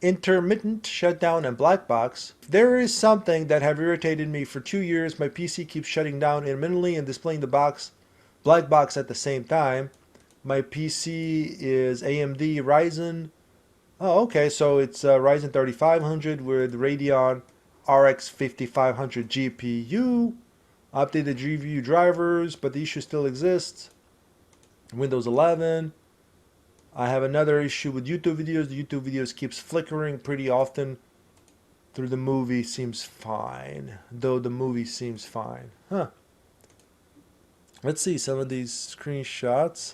intermittent shutdown and black box. There is something that have irritated me for 2 years. My PC keeps shutting down intermittently and displaying the black box at the same time. My PC is AMD Ryzen. Oh, okay, so it's Ryzen 3500 with Radeon RX 5500 GPU. Updated GPU drivers, but the issue still exists. Windows 11. I have another issue with YouTube videos. The YouTube videos keeps flickering pretty often. Through the movie seems fine, though the movie seems fine. Huh. Let's see some of these screenshots.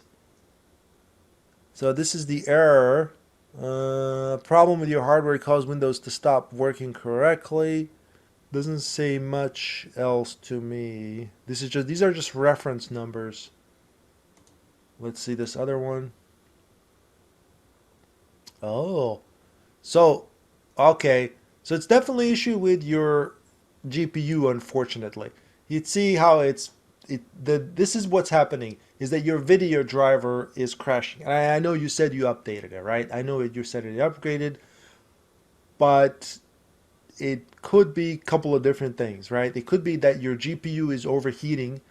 So this is the error. Problem with your hardware caused Windows to stop working correctly. Doesn't say much else to me. These are just reference numbers. Let's see this other one. Oh, so okay, so it's definitely an issue with your GPU. Unfortunately, you'd see how this is what's happening is that your video driver is crashing. And I know you said you updated it, right? I know you said it upgraded, but it could be a couple of different things, right? It could be that your GPU is overheating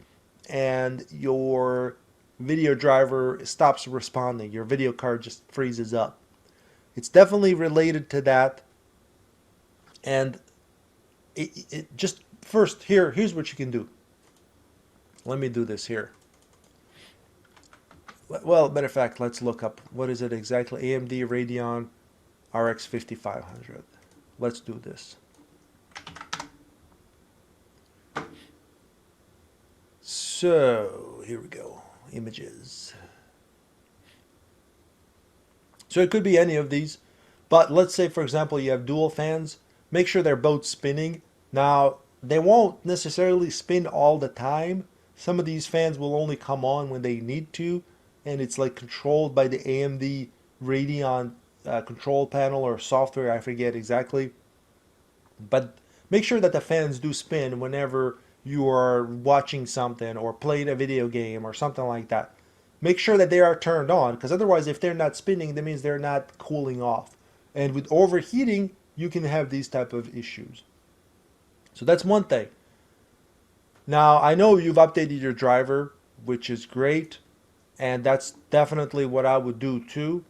and your video driver stops responding. Your video card just freezes up. It's definitely related to that. And it just first here's what you can do. Let me do this here. Well, matter of fact, let's look up what is it exactly. AMD Radeon RX 5500. Let's do this. So here we go. Images. So it could be any of these, but let's say for example you have dual fans. Make sure they're both spinning. Now they won't necessarily spin all the time. Some of these fans will only come on when they need to, and it's like controlled by the AMD Radeon control panel or software. I forget exactly, but make sure that the fans do spin whenever you are watching something or playing a video game or something like that. Make sure that they are turned on, because otherwise if they're not spinning, that means they're not cooling off. And with overheating, you can have these type of issues. So that's one thing. Now, I know you've updated your driver, which is great, and that's definitely what I would do too.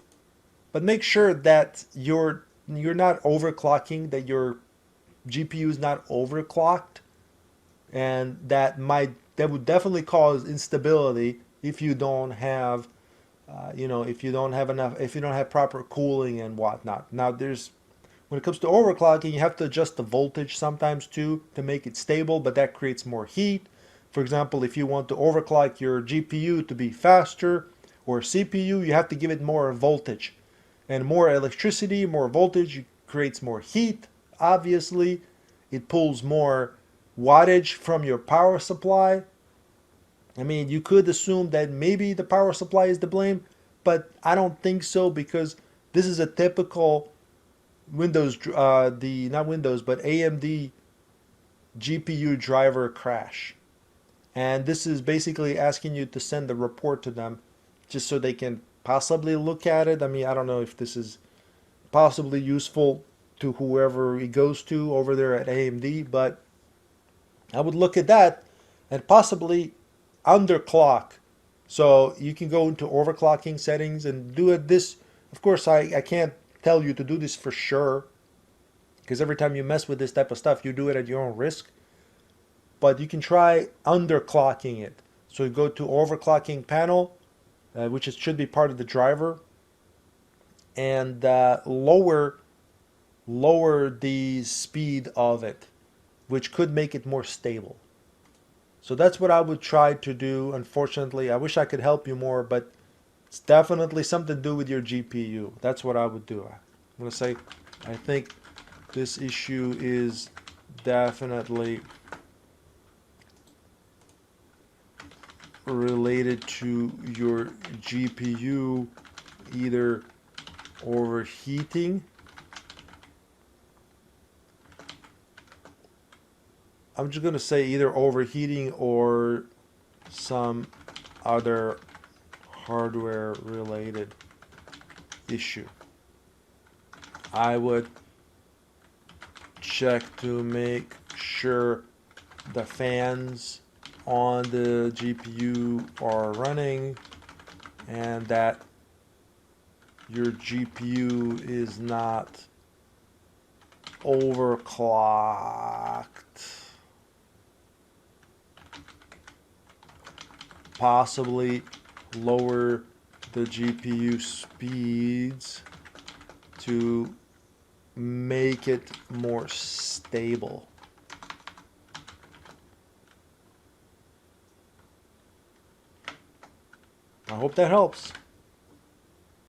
But make sure that you're not overclocking, that your GPU is not overclocked, and that would definitely cause instability if you don't have if you don't have enough, if you don't have proper cooling and whatnot. Now there's when it comes to overclocking, you have to adjust the voltage sometimes too to make it stable, but that creates more heat. For example, if you want to overclock your GPU to be faster or CPU, you have to give it more voltage. And more electricity, more voltage creates more heat. Obviously, it pulls more wattage from your power supply. I mean, you could assume that maybe the power supply is to blame, but I don't think so, because this is a typical Windows, the not Windows, but AMD GPU driver crash. And this is basically asking you to send a report to them just so they can possibly look at it. I mean, I don't know if this is possibly useful to whoever it goes to over there at AMD, but I would look at that and possibly underclock. So you can go into overclocking settings and do it this. Of course, I can't tell you to do this for sure, because every time you mess with this type of stuff, you do it at your own risk. But you can try underclocking it. So you go to overclocking panel, which should be part of the driver, and lower the speed of it, which could make it more stable. So that's what I would try to do. Unfortunately, I wish I could help you more, but it's definitely something to do with your GPU. That's what I would do. I'm going to say, I think this issue is definitely related to your GPU either overheating. I'm just going to say either overheating or some other hardware related issue. I would check to make sure the fans on the GPU are running and that your GPU is not overclocked. Possibly lower the GPU speeds to make it more stable. I hope that helps.